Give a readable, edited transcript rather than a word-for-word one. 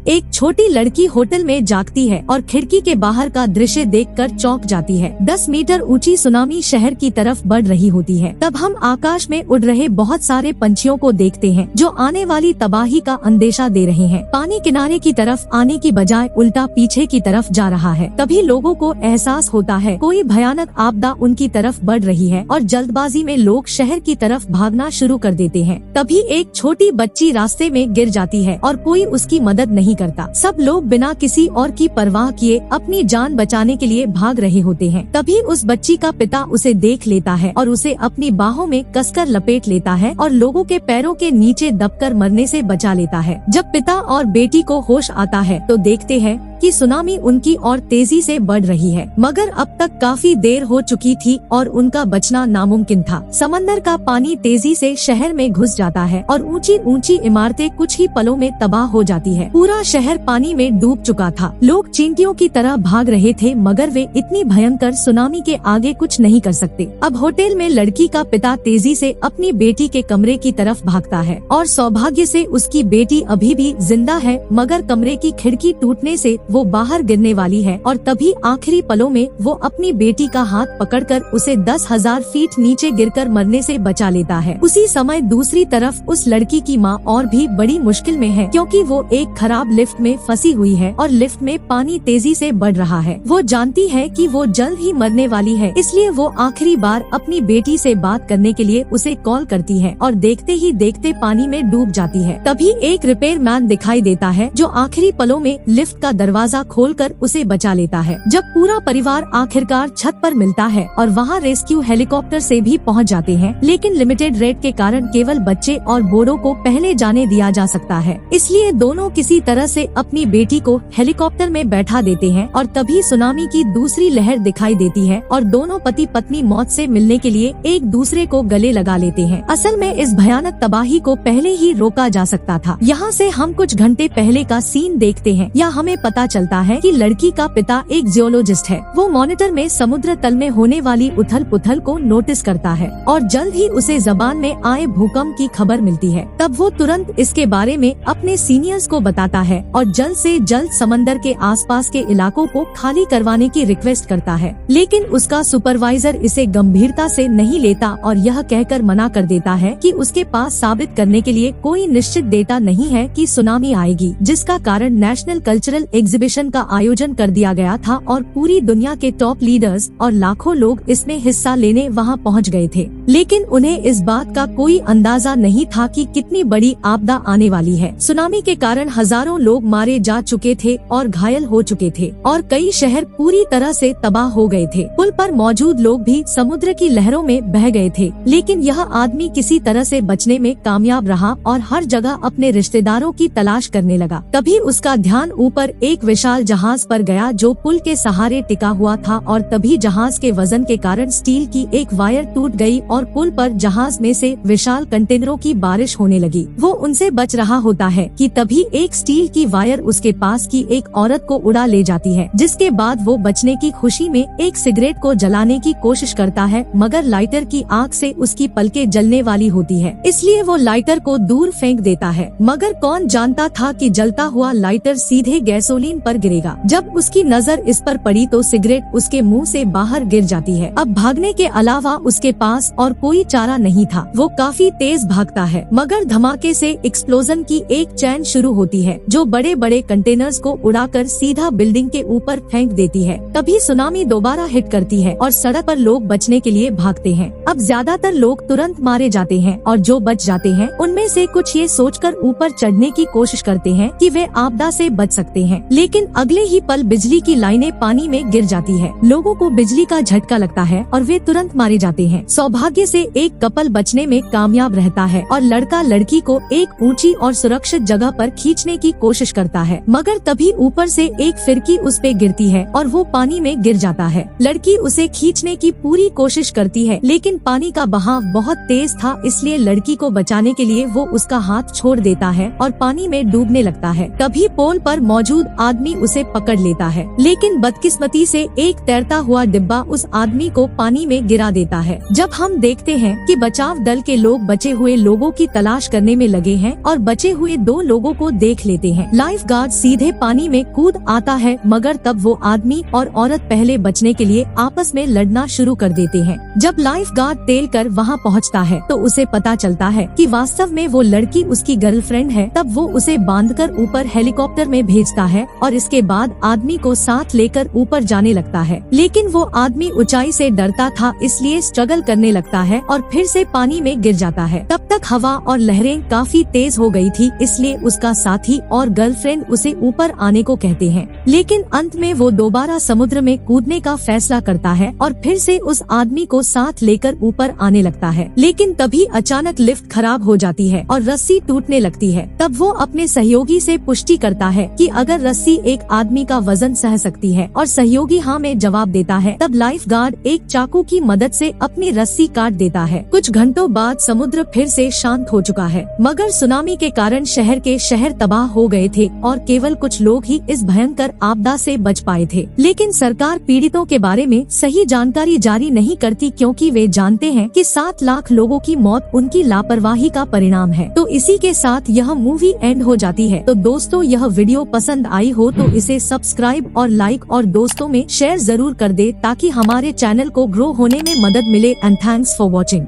एक छोटी लड़की होटल में जागती है और खिड़की के बाहर का दृश्य देखकर चौंक जाती है। 10 मीटर ऊंची सुनामी शहर की तरफ बढ़ रही होती है। तब हम आकाश में उड़ रहे बहुत सारे पंछियों को देखते हैं जो आने वाली तबाही का अंदेशा दे रहे हैं। पानी किनारे की तरफ आने की बजाय उल्टा पीछे की तरफ जा रहा है। तभी लोगों को एहसास होता है कोई भयानक आपदा उनकी तरफ बढ़ रही है और जल्दबाजी में लोग शहर की तरफ भागना शुरू कर देते हैं। तभी एक छोटी बच्ची रास्ते में गिर जाती है और कोई उसकी मदद नहीं करता। सब लोग बिना किसी और की परवाह किए अपनी जान बचाने के लिए भाग रहे होते हैं। तभी उस बच्ची का पिता उसे देख लेता है और उसे अपनी बाहों में कसकर लपेट लेता है और लोगों के पैरों के नीचे दबकर मरने से बचा लेता है। जब पिता और बेटी को होश आता है तो देखते हैं कि सुनामी उनकी ओर तेजी से बढ़ रही है, मगर अब तक काफी देर हो चुकी थी और उनका बचना नामुमकिन था। समंदर का पानी तेजी से शहर में घुस जाता है और ऊंची ऊंची इमारतें कुछ ही पलों में तबाह हो जाती है। पूरा शहर पानी में डूब चुका था। लोग चींटियों की तरह भाग रहे थे, मगर वे इतनी भयंकर सुनामी के आगे कुछ नहीं कर सकते। अब होटल में लड़की का पिता तेजी से अपनी बेटी के कमरे की तरफ भागता है और सौभाग्य से उसकी बेटी अभी भी जिंदा है, मगर कमरे की खिड़की टूटने से वो बाहर गिरने वाली है। और तभी आखिरी पलों में वो अपनी बेटी का हाथ पकड़कर उसे 10,000 फीट नीचे गिरकर मरने से बचा लेता है। उसी समय दूसरी तरफ उस लड़की की माँ और भी बड़ी मुश्किल में है, क्योंकि वो एक खराब लिफ्ट में फंसी हुई है और लिफ्ट में पानी तेजी से बढ़ रहा है। वो जानती है कि वो जल्द ही मरने वाली है, इसलिए वो आखिरी बार अपनी बेटी से बात करने के लिए उसे कॉल करती है और देखते ही देखते पानी में डूब जाती है। तभी एक रिपेयर मैन दिखाई देता है जो आखिरी पलों में लिफ्ट का दरवाजा खोलकर उसे बचा लेता है। जब पूरा परिवार आखिरकार छत पर मिलता है और वहाँ रेस्क्यू हेलीकॉप्टर से भी पहुँच जाते हैं, लेकिन लिमिटेड रेट के कारण केवल बच्चे और बूढ़ों को पहले जाने दिया जा सकता है। इसलिए दोनों किसी तरह से अपनी बेटी को हेलीकॉप्टर में बैठा देते हैं और तभी सुनामी की दूसरी लहर दिखाई देती है और दोनों पति पत्नी मौत से मिलने के लिए एक दूसरे को गले लगा लेते हैं। असल में इस भयानक तबाही को पहले ही रोका जा सकता था। यहाँ से हम कुछ घंटे पहले का सीन देखते हैं। या हमें पता चलता है कि लड़की का पिता एक जियोलॉजिस्ट है। वो मॉनिटर में समुद्र तल में होने वाली उथल पुथल को नोटिस करता है और जल्द ही उसे जबान में आए भूकंप की खबर मिलती है। तब वो तुरंत इसके बारे में अपने सीनियर्स को बताता है और जल्द से जल्द समंदर के आसपास के इलाकों को खाली करवाने की रिक्वेस्ट करता है। लेकिन उसका सुपरवाइजर इसे गंभीरता से नहीं लेता और यह कहकर मना कर देता है कि उसके पास साबित करने के लिए कोई निश्चित डेटा नहीं है कि सुनामी आएगी, जिसका कारण नेशनल कल्चरल एग्जीबिशन का आयोजन कर दिया गया था और पूरी दुनिया के टॉप लीडर्स और लाखों लोग इसमें हिस्सा लेने वहां पहुंच गए थे। लेकिन उन्हें इस बात का कोई अंदाजा नहीं था कि कितनी बड़ी आपदा आने वाली है। सुनामी के कारण हजारों लोग मारे जा चुके थे और घायल हो चुके थे और कई शहर पूरी तरह से तबाह हो गए थे। पुल पर मौजूद लोग भी समुद्र की लहरों में बह गए थे, लेकिन यह आदमी किसी तरह से बचने में कामयाब रहा और हर जगह अपने रिश्तेदारों की तलाश करने लगा। तभी उसका ध्यान ऊपर एक विशाल जहाज पर गया जो पुल के सहारे टिका हुआ था और तभी जहाज के वजन के कारण स्टील की एक वायर टूट गई और पुल पर जहाज में से विशाल कंटेनरों की बारिश होने लगी। वो उनसे बच रहा होता है कि तभी एक स्टील की वायर उसके पास की एक औरत को उड़ा ले जाती है, जिसके बाद वो बचने की खुशी में एक सिगरेट को जलाने की कोशिश करता है, मगर लाइटर की आग से उसकी पलकें जलने वाली होती है, इसलिए वो लाइटर को दूर फेंक देता है। मगर कौन जानता था कि जलता हुआ लाइटर सीधे गैसोलीन पर गिरेगा। जब उसकी नजर इस पर पड़ी तो सिगरेट उसके मुंह से बाहर गिर जाती है। अब भागने के अलावा उसके पास और कोई चारा नहीं था। वो काफी तेज भागता है, मगर धमाके से एक्सप्लोजन की एक चैन शुरू होती है जो बड़े बड़े कंटेनर्स को उड़ाकर सीधा बिल्डिंग के ऊपर फेंक देती है। तभी सुनामी दोबारा हिट करती है और सड़क पर लोग बचने के लिए भागते हैं। अब ज्यादातर लोग तुरंत मारे जाते हैं और जो बच जाते हैं उनमें से कुछ ये सोचकर ऊपर चढ़ने की कोशिश करते हैं कि वे आपदा से बच सकते हैं, लेकिन अगले ही पल बिजली की लाइनें पानी में गिर जाती है। लोगों को बिजली का झटका लगता है और वे तुरंत मारे जाते हैं। सौभाग्य से एक कपल बचने में कामयाब रहता है और लड़का लड़की को एक ऊंची और सुरक्षित जगह पर खींचने की कोशिश करता है, मगर तभी ऊपर से एक फिरकी उस पे गिरती है और वो पानी में गिर जाता है। लड़की उसे खींचने की पूरी कोशिश करती है, लेकिन पानी का बहाव बहुत तेज था, इसलिए लड़की को बचाने के लिए वो उसका हाथ छोड़ देता है और पानी में डूबने लगता है। तभी पोल पर मौजूद आदमी उसे पकड़ लेता है, लेकिन बदकिस्मती से एक तैरता हुआ डिब्बा उस आदमी को पानी में गिरा देता है। जब हम देखते हैं कि बचाव दल के लोग बचे हुए लोगों की तलाश करने में लगे हैं और बचे हुए 2 लोगों को देख लेते हैं। लाइफ गार्ड सीधे पानी में कूद आता है, मगर तब वो आदमी और औरत पहले बचने के लिए आपस में लड़ना शुरू कर देते हैं। जब लाइफ गार्ड तैरकर वहाँ पहुँचता है तो उसे पता चलता है कि वास्तव में वो लड़की उसकी गर्लफ्रेंड है। तब वो उसे बांधकर ऊपर हेलीकॉप्टर में भेजता है और इसके बाद आदमी को साथ लेकर ऊपर जाने लगता है। लेकिन वो आदमी ऊंचाई से डरता था, इसलिए स्ट्रगल करने लगता है और फिर से पानी में गिर जाता है। तब तक हवा और लहरें काफी तेज हो गई थी, इसलिए उसका साथी और गर्लफ्रेंड उसे ऊपर आने को कहते हैं। लेकिन अंत में वो दोबारा समुद्र में कूदने का फैसला करता है और फिर से उस आदमी को साथ लेकर ऊपर आने लगता है। लेकिन तभी अचानक लिफ्ट खराब हो जाती है और रस्सी टूटने लगती है। तब वो अपने सहयोगी से पुष्टि करता है कि अगर रस्सी एक आदमी का वजन सह सकती है और सहयोगी हाँ में जवाब देता है। तब लाइफ गार्ड एक चाकू की मदद से अपनी रस्सी काट देता है। कुछ घंटों बाद समुद्र फिर से शांत हो चुका है, मगर सुनामी के कारण शहर के शहर तबाह हो गए थे और केवल कुछ लोग ही इस भयंकर आपदा से बच पाए थे। लेकिन सरकार पीड़ितों के बारे में सही जानकारी जारी नहीं करती, क्योंकि वे जानते हैं कि 7 लाख लोगों की मौत उनकी लापरवाही का परिणाम है। तो इसी के साथ यह मूवी एंड हो जाती है। तो दोस्तों, यह वीडियो पसंद आई हो तो इसे सब्सक्राइब और लाइक और दोस्तों में शेयर जरूर कर दे, ताकि हमारे चैनल को ग्रो होने में मदद मिले। And thanks for watching.